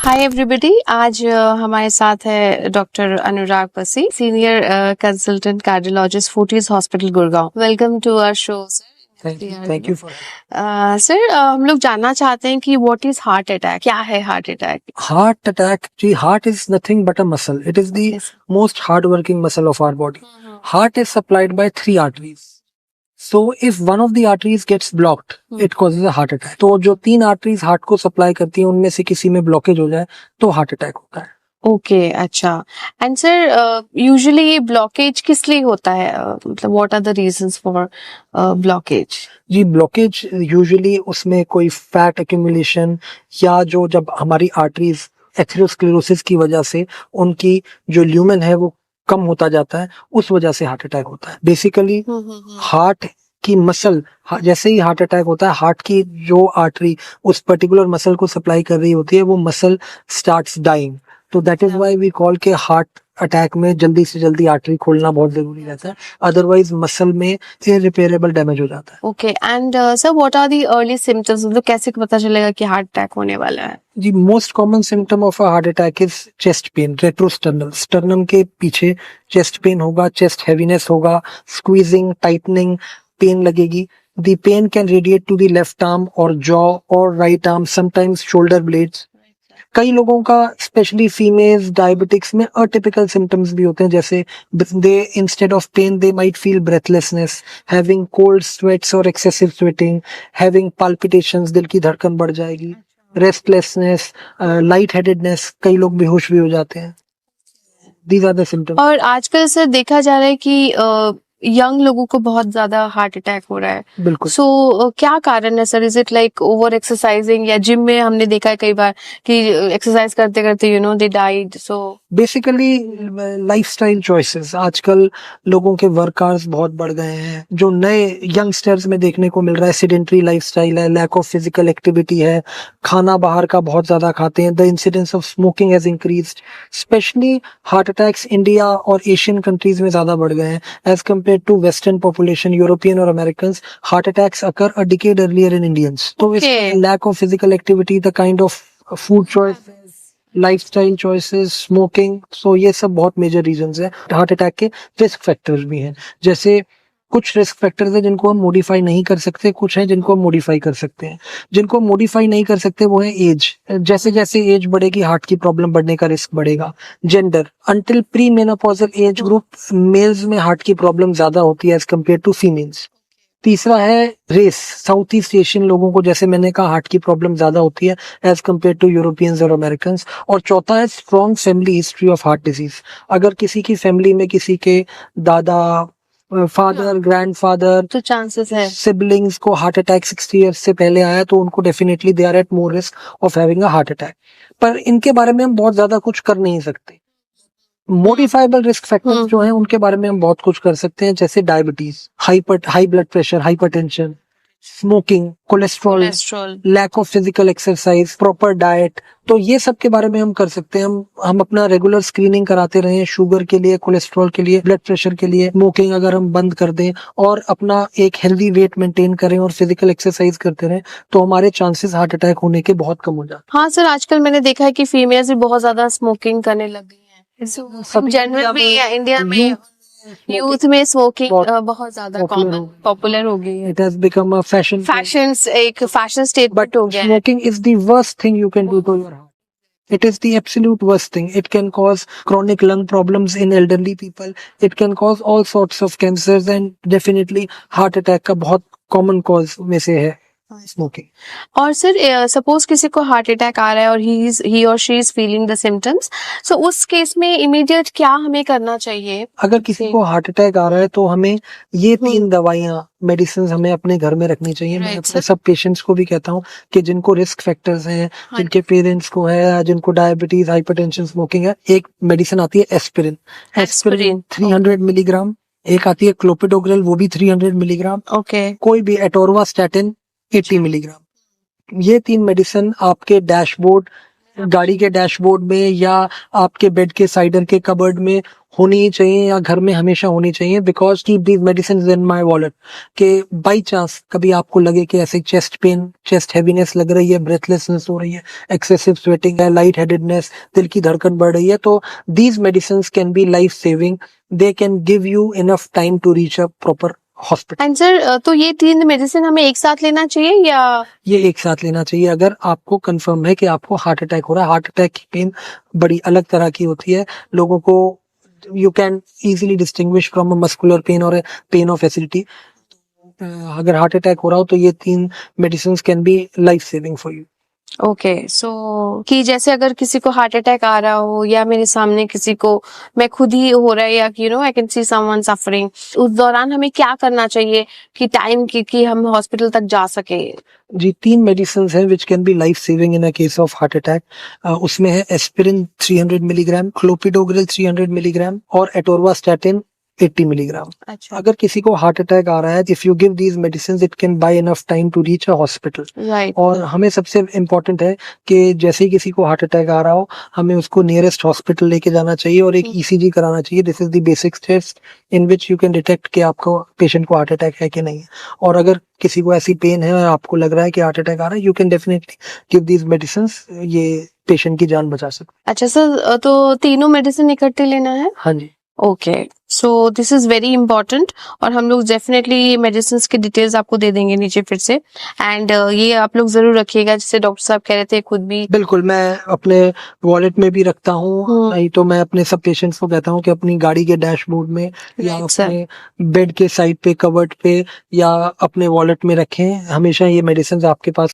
Hi everybody. आज हमारे साथ है doctor Anurag Basi, senior consultant cardiologist, Fortis hospital Gurgaon. Welcome to our show sir. Thank you for sir, हम लोग जानना चाहते हैं कि व्हाट इज हार्ट अटैक, क्या है हार्ट अटैक? Heart attack. जी, heart is nothing but a muscle. It is the Yes. Most hard working muscle of our body. Heart is supplied by 3 arteries. So if one of the arteries gets blocked, it causes a heart attack. तो जो 3 arteries heart को supply करती हैं उनमें से किसी में blockage हो जाए तो हार्ट अटैक होता है. ओके, अच्छा। एंड सर, यूजुअली ये ब्लॉकेज किस लिए होता है? मतलब what are the reasons for blockage? जी, ब्लॉकेज यूजुअली उसमें कोई फैट एक्यूमुलेशन या जो जब हमारी आर्टरीज एथेरोस्क्लेरोसिस की वजह से उनकी जो ल्यूमेन है वो कम होता जाता है, उस वजह से हार्ट अटैक होता है. बेसिकली हार्ट की मसल, जैसे ही हार्ट अटैक होता है, हार्ट की जो आर्टरी उस पर्टिकुलर मसल को सप्लाई कर रही होती है वो मसल स्टार्ट्स डाइंग. तो that is why we call के हार्ट अटैक में जल्दी से जल्दी आर्टरी खोलना बहुत जरूरी रहता है, अदरवाइज मसल में इररिपेयरेबल डैमेज हो जाता है. Okay, and sir what are the early symptoms? मतलब कैसे पता चलेगा कि हार्ट अटैक होने वाला है? जी, most common symptom of a heart attack is chest pain, retrosternal. Sternum के पीछे चेस्ट पेन होगा, चेस्ट हैवीनेस होगा, स्क्वीजिंग, टाइटनिंग, पेन लगेगी. The pain can radiate to the left arm और जॉ और right arm, sometimes shoulder blades. कई लोगों का, स्पेशली फीमेल्स, डायबिटिक्स में अटिपिकल सिम्टम्स भी होते हैं, जैसे they instead of pain they might feel breathlessness, having cold sweats और एक्सेसिव स्वेटिंग, हैविंग पाल्पिटेशंस, दिल की धड़कन बढ़ जाएगी, रेस्टलेसनेस, लाइट हेडेडनेस, कई लोग बेहोश भी हो जाते हैं. These are the symptoms. और आजकल सर देखा जा रहा है कि यंग लोगों को बहुत ज्यादा हार्ट अटैक हो रहा है. बिल्कुल. सो क्या कारण है sir? Is it like over exercising, या जिम में हमने देखा है कई बार कि एक्सरसाइज करते करते they died? So basically lifestyle choices. आजकल लोगों के वर्क आवर्स बहुत बढ़ गए हैं. जो नए यंगस्टर्स में देखने को मिल रहा है, सेडेंटरी लाइफस्टाइल है, लैक ऑफ फिजिकल एक्टिविटी है, खाना बाहर का बहुत ज्यादा खाते हैं. The incidence of smoking has increased. Specially heart attacks India और एशियन कंट्रीज में ज्यादा बढ़ गए हैं as compare to western population. European और American heart attacks occur a decade earlier in Indians. तो इसमें lack of physical activity, the kind of food choice, lifestyle choices, smoking, so ये सब बहुत मेजर रीजंस है. हार्ट अटैक के risk factors भी हैं. जैसे कुछ रिस्क फैक्टर्स हैं जिनको हम मॉडिफाई नहीं कर सकते, कुछ हैं जिनको हम मॉडिफाई कर सकते हैं. जिनको मॉडिफाई नहीं कर सकते वो है एज. जैसे जैसे एज बढ़ेगी हार्ट की प्रॉब्लम बढ़ने का रिस्क बढ़ेगा. Gender, until pre menopausal age group males में हार्ट की प्रॉब्लम ज्यादा होती है एज कम्पेयर टू फीमेल्स. तीसरा है रेस. साउथ ईस्ट एशियन लोगों को, जैसे मैंने कहा, हार्ट की प्रॉब्लम ज्यादा होती है एज कम्पेयर टू यूरोपियंस और अमेरिकन. और चौथा है strong family history of heart disease. अगर किसी की फैमिली में किसी के दादा, फादर, ग्रैंडफादर, तो चांसेस है सिबलिंग्स को हार्ट अटैक 60 इयर्स से पहले आया तो उनको definitely they are at more risk of having a heart attack. पर इनके बारे में हम बहुत ज्यादा कुछ कर नहीं सकते. मॉडिफाइबल रिस्क फैक्टर्स जो हैं उनके बारे में हम बहुत कुछ कर सकते हैं, जैसे diabetes, high blood pressure, hypertension, smoking, cholesterol, lack of physical exercise, proper diet. तो ये सब के बारे में हम कर सकते हैं. हम अपना रेगुलर स्क्रीनिंग कराते रहें, शुगर के लिए, कोलेस्ट्रॉल के लिए, ब्लड प्रेशर के लिए. स्मोकिंग अगर हम बंद कर दें और अपना एक हेल्दी वेट मेंटेन करें और फिजिकल एक्सरसाइज करते रहें तो हमारे चांसेस हार्ट अटैक होने के बहुत कम हो जाते हैं. हाँ सर, आजकल मैंने देखा है कि फीमेल्स भी बहुत ज्यादा स्मोकिंग करने लग गई हैं. जनरल में या इंडिया में यूथ में स्मोकिंग बहुत ज्यादा पॉपुलर हो गई है. It has become a fashion. एक फैशन स्टेटमेंट हो गया है. Smoking is the worst thing you can do to your heart. It is the absolute worst thing. It can cause chronic lung problems in elderly people. It can cause all sorts of cancers and definitely heart attack का बहुत common cause में से है smoking. और sir, suppose किसी को heart attack आ रहा है और ही और she is feeling the symptoms, so उस केस में इमीडिएट क्या हमें करना चाहिए? अगर किसी को हार्ट अटैक आ रहा है तो हमें ये 3 दवाइयाँ, मेडिसिन हमें अपने घर में रखनी चाहिए. मैं अपने सब पेशेंट्स को भी कहता हूँ कि जिनको रिस्क फैक्टर्स हैं, जिनके पेरेंट्स को है, जिनको डायबिटीज, हाइपरटेंशन, स्मोकिंग है, एक मेडिसिन आती है एस्पिरिन. Aspirin 300 milligram. एक आती है क्लोपिडोग्रेल, वो भी 300 मिलीग्राम. ओके. कोई भी एटोरवास्टैटिन 80 मिलीग्राम. ये 3 मेडिसिन आपके डैशबोर्ड, गाड़ी के डैशबोर्ड में या आपके बेड के साइडर के कबर्ड में होनी ही चाहिए या घर में हमेशा होनी चाहिए, because keep these medicine in my wallet. के बाई चांस कभी आपको लगे कि ऐसे चेस्ट पेन, चेस्ट हैवीनेस लग रही है, ब्रेथलेसनेस हो रही है, एक्सेसिव स्वेटिंग है, लाइट हेडेडनेस, दिल की धड़कन बढ़ रही है, तो these medicine can be life saving. They can give you enough time to reach a proper hospital. And sir, तो ये 3 मेडिसिन हमें एक साथ लेना चाहिए या? ये एक साथ लेना चाहिए अगर आपको कंफर्म है कि आपको हार्ट अटैक हो रहा है। हार्ट अटैक की पेन बड़ी अलग तरह की होती है। लोगों को you can easily distinguish from a muscular pain और पेन ऑफ एसिडिटी। अगर हार्ट अटैक हो रहा हो तो ये 3 medicine can be life saving for you. Okay, so कि जैसे अगर किसी को हार्ट अटैक आ रहा हो या मेरे सामने किसी को, मैं खुद ही हो रहा है, या I can see someone suffering, उस दौरान हमें क्या करना चाहिए कि टाइम की कि हम हॉस्पिटल तक जा सके? जी 3 मेडिसिन हैं which can be life saving in a case of heart attack. उसमें है एस्पिरिन 300 मिलीग्राम, क्लोपिडोग्रिल 300 मिलीग्राम और एटोरवास्टैटिन 80 मिलीग्राम। अच्छा, अगर किसी को हार्ट अटैक आ रहा है, if you give these medicine it can buy enough time to reach a hospital. Right. और हमें सबसे इम्पोर्टेंट है कि जैसे ही किसी को हार्ट अटैक आ रहा हो, हमें उसको नियरेस्ट हॉस्पिटल लेके जाना चाहिए और एक ईसीजी कराना चाहिए। This is the basic steps in which you can detect कि आपको पेशेंट को हार्ट अटैक है कि नहीं है। और अगर किसी को ऐसी पेन है और आपको लग रहा है कि हार्ट अटैक आ रहा है, you can definitely give these medicine. ये पेशेंट की जान बचा सकते। अच्छा सर, तो तीनों मेडिसिन इकट्ठे लेना है? हाँ जी। Okay, so this is very important, और हम लोग डेफिनेटली मेडिसिन की डिटेल्स आपको दे देंगे नीचे फिर से। एंड ये आप लोग जरूर रखिएगा, जैसे डॉक्टर साहब कह रहे थे, खुद भी। बिल्कुल, मैं अपने वॉलेट में भी रखता हूँ, नहीं तो मैं अपने सब पेशेंट्स को कहता हूँ कि अपनी गाड़ी के डैशबोर्ड में या Right, sir. अपने बेड के साइड पे, कबर्ड पे या अपने वॉलेट में रखें। हमेशा ये मेडिसिन आपके पास